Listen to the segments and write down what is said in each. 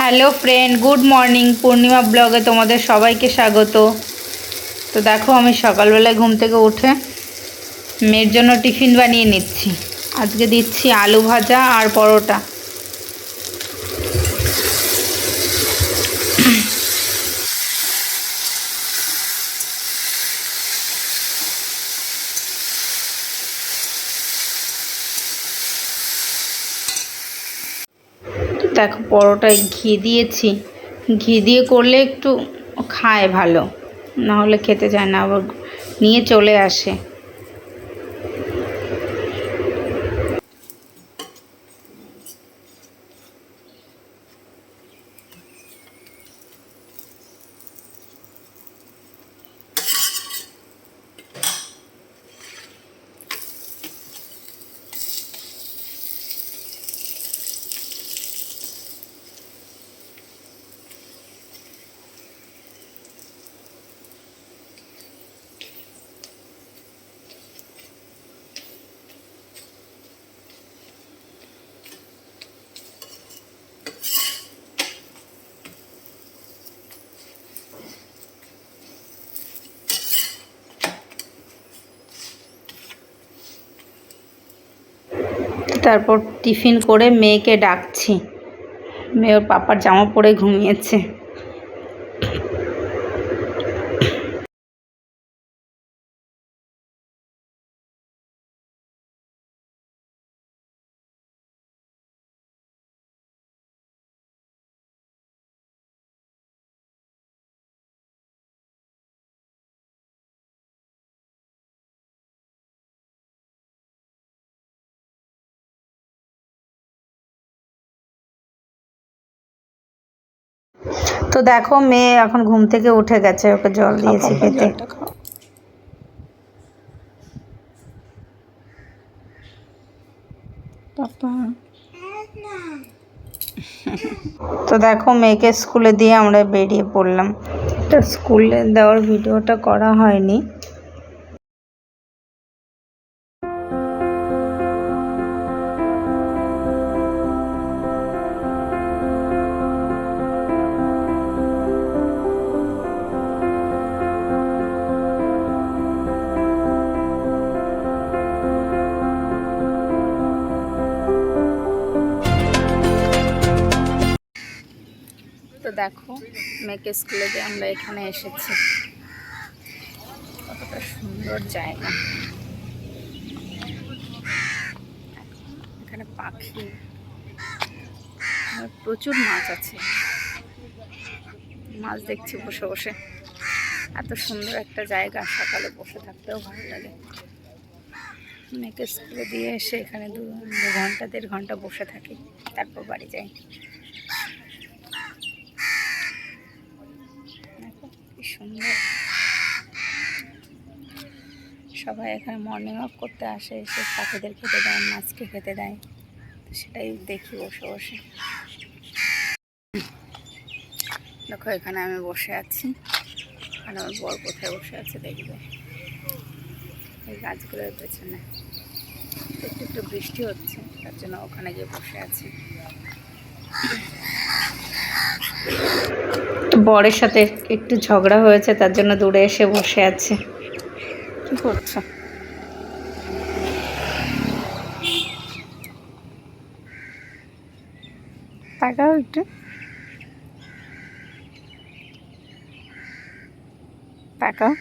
Hello friend, good morning. Purnima ব্লগে তোমাদের সবাইকে স্বাগত। তো দেখো, আমি সকালবেলায় ঘুম থেকে উঠে মেয়ের জন্য টিফিন বানিয়ে নিচ্ছি। আজকে দিচ্ছি আলু ভাজা আর পরোটা। দেখো, পরোটায় ঘি দিয়েছি। ঘি দিয়ে করলে একটু খায় ভালো, না হলে খেতে চায় না, আবার নিয়ে চলে আসে। তারপর টিফিন করে মেয়েকে ডাকছি। মেয়ে ওর পাপার জামা পরে ঘুমিয়েছে। তো দেখো, মেয়ে এখন ঘুম থেকে উঠে গেছে, ওকে জল দিয়েছি খেতে। তো দেখো, মেয়েকে স্কুলে দিয়ে আমরা বেরিয়ে পড়লাম। তো স্কুলে দেওয়ার ভিডিওটা করা হয়নি। তো দেখো, মেয়েকে স্কুলে দিয়ে আমরা এখানে এসেছি। কতটা সুন্দর জায়গা। এখানে পাখি, প্রচুর মাছ আছে। মাছ দেখছি বসে বসে। এত সুন্দর একটা জায়গা, সকালে বসে থাকতেও ভালো লাগে। মেয়েকে স্কুলে দিয়ে এসে এখানে 2-1.5 ঘন্টা বসে থাকি, তারপর বাড়ি যাই। কি সুন্দর। সবাই এখানে মর্নিং ওয়াক করতে আসে, এসে পাখিদের খেতে দেয়, মাছকে খেতে দেয়। তো সেটাই দেখি বসে বসে। দেখো, এখানে আমি বসে আছি, আর আমার বর কোথায় বসে আছে দেখবে, এই গাছগুলোর পেছনে। একটু একটু বৃষ্টি হচ্ছে, তার জন্য ওখানে গিয়ে বসে আছি। বরের সাথে একটু ঝগড়া হয়েছে, তার জন্য দূরে এসে বসে আছে। কি করছো? তাকাও একটু, তাকাও,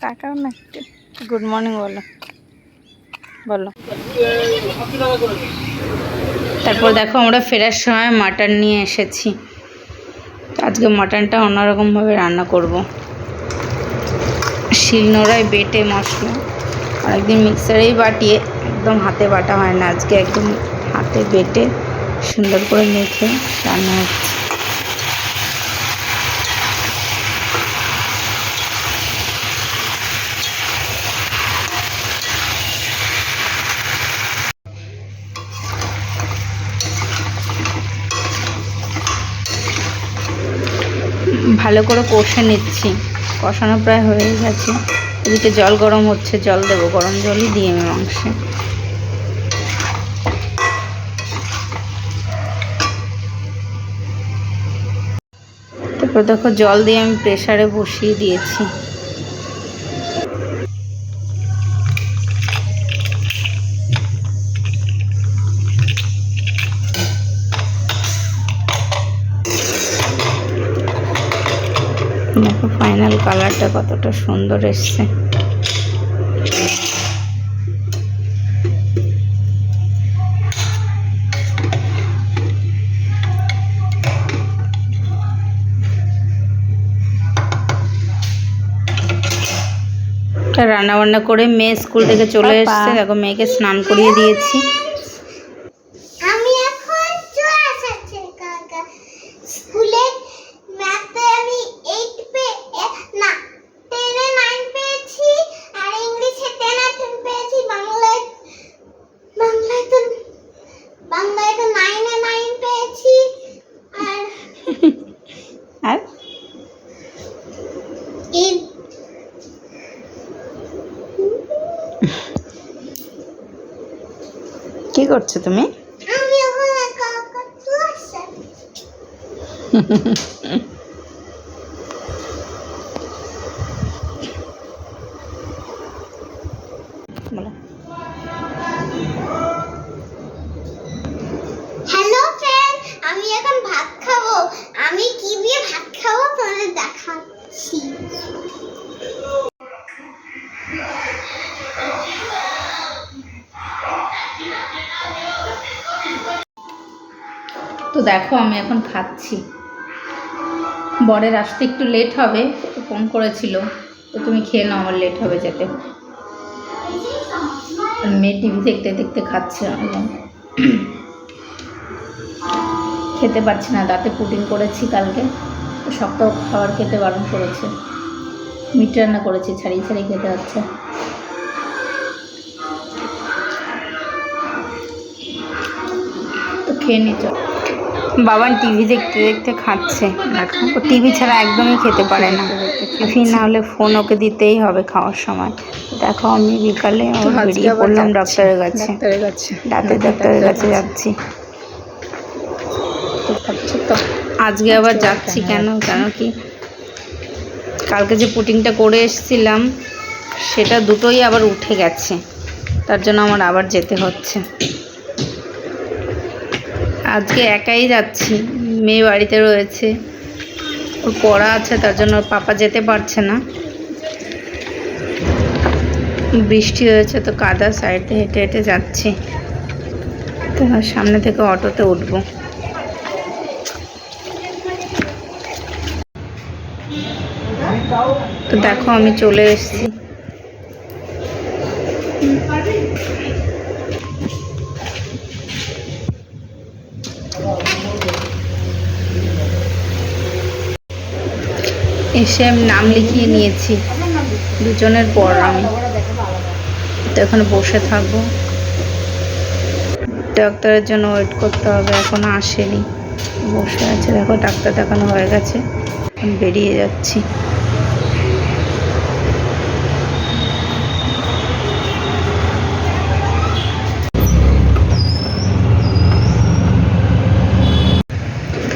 তাকাও না একটু। গুড মর্নিং বলো, বলো। তারপর দেখো, আমরা ফেরার সময় মাটন নিয়ে এসেছি। আজকে মাটনটা অন্যরকমভাবে রান্না করব। শিলনোড়ায় বেটে মশলা, অনেকদিন মিক্সারেই বাটিয়ে, একদম হাতে বাটা হয় না, আজকে একদম হাতে বেটে সুন্দর করে মেখে রান্না হচ্ছে। ভালো করে কষে নিচ্ছি, কষানো প্রায় হয়ে গেছে। এদিকে জল গরম হচ্ছে, জল দেবো, গরম জলই দিয়ে আমি মাংসে। তারপর দেখো জল দিয়ে আমি প্রেসারে বসিয়ে দিয়েছি। দেখো ফাইনাল কালারটা কতটা সুন্দর এসছে। রান্না বান্না করে মেয়ে স্কুল থেকে চলে এসেছে। দেখো মেয়েকে স্নান করিয়ে দিয়েছি। আমি এখন চলে এসেছি কাকা স্কুলে। ম্যাথে আমি 8 পে না 10 এ 9 পেয়েছি, আর ইংলিশে 10 আর 10 পেয়েছি। বাংলায় তো 9 এ 9 পেয়েছি। আর আর এই কি করছো তুমি? আমি এখন কাকা চলে এসেছি। বলো। হ্যালো ফ্রেন্ড, আমি এখন ভাত খাবো। আমি কি দিয়ে ভাত খাবো তোমাদের দেখাচ্ছি। তো দেখো আমি এখন খাচ্ছি। বরের আসতে একটু লেট হবে, তো ফোন করেছিল, তো তুমি খেয়ে নাও, আমার লেট হবে যেতে। আর মেয়ে টিভি দেখতে দেখতে খাচ্ছে। একদম খেতে পারছি না, দাঁতে পুডিং করেছি কালকে, তো শক্ত খাবার খেতে বারণ করেছে। মিট রান্না করেছি, ছাড়িয়ে ছাড়িয়ে খেতে হচ্ছে। তো খেয়ে নিচ্ছ। বাবান টিভি দেখতে দেখতে খাচ্ছে। দেখো ও টিভি ছাড়া একদমই খেতে পারে না। টিফিন না হলে ফোন ওকে দিতেই হবে খাওয়ার সময়। দেখো আমি বিকালে বেরিয়ে পড়লাম ডাক্তারের কাছে, দাঁতের ডাক্তারের কাছে যাচ্ছি। আজকে আবার যাচ্ছি কেন কি কালকে যে পুটিংটা করে এসেছিলাম সেটা দুটোই আবার উঠে গেছে, তার জন্য আমার আবার যেতে হচ্ছে। আজকে একাই যাচ্ছি, মেয়ে বাড়িতে রয়েছে, ওর পড়া আছে, তার জন্য ওর পাপা যেতে পারছে না। বৃষ্টি হয়েছে তো কাদা, সাইডে হেঁটে হেঁটে যাচ্ছি। তো সামনে থেকে অটোতে উঠবো। তো দেখো আমি চলে এসেছি। এসে আমি নাম লিখিয়ে নিয়েছি দুজনের পর। আমি তো এখানে বসে থাকবো, ডাক্তারের জন্য ওয়েট করতে হবে, এখনো আসেনি, বসে আছে। দেখো ডাক্তার দেখানো হয়ে গেছে, আমি বেরিয়ে যাচ্ছি।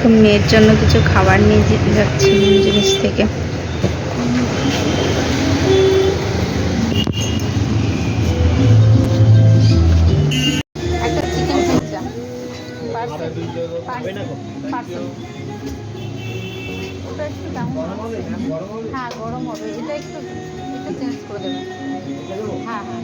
তো মেয়ের জন্য কিছু খাবার নিয়ে যাচ্ছি জিনিস থেকে। একটা চিকেন পিৎজা ওটা একটু দাম। হ্যাঁ গরম হবে, এটা একটু চেঞ্জ করে দেবেন। হ্যাঁ হ্যাঁ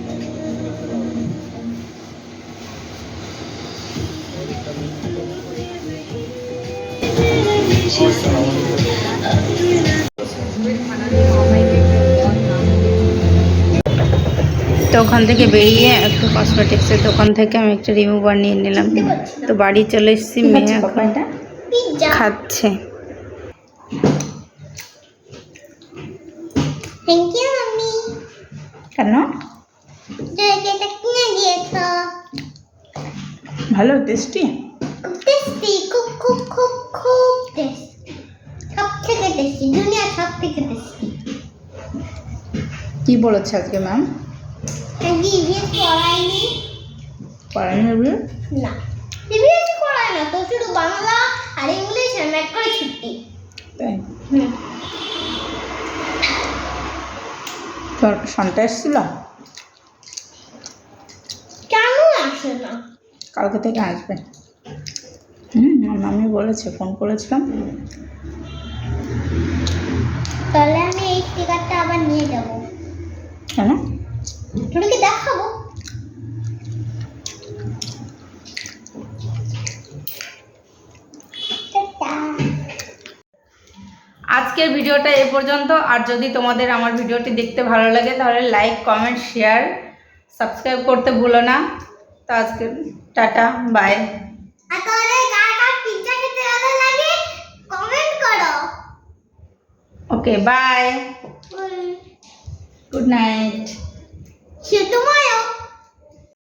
তো ওখান থেকে বেরিয়ে একটু কসমেটিক্সের দোকান থেকে আমি একটা রিমুভার নিয়ে নিলাম। তো বাড়ি চলে এসেছি, মেয়ে এখন খাচ্ছে। Thank you mummy. কেন? এটা কিনে দিয়েছো। ভালো টেস্টি, খুব টেস্টি, খুব খুব খুব খুব টেস্টি, সব থেকে টেস্টি, দুনিয়ার সব থেকে টেস্টি। কি বলেছে আজকে ম্যাম? ইভিএস পড়ায়নি। পড়ায়নি? না ইভিএস পড়ায় না তো, শুধু বাংলা আর ইংলিশ আর ম্যাথ করে ছুটি। তাই হুম। তোর সন্ধ্যা এসেছিল কেন আসে না? কালকে থেকে আসবে। আমি বলেছে, ফোন করেছিলাম। তাহলে আমি এই স্টিকারটা আবার নিয়ে যাব। কেন? তোকে দেখাবো। টাটা। আজকের ভিডিওটা এ পর্যন্ত। আর যদি তোমাদের আমার ভিডিওটি দেখতে ভালো লাগে তাহলে লাইক, কমেন্ট, শেয়ার, সাবস্ক্রাইব করতে ভুলো না। তো আজকে টাটা, বাই। আর তাহলে কার কার পিজ্জা খেতে ভালো লাগে কমেন্ট করো। Okay, bye, hmm. Good night. সে তোমায়ও।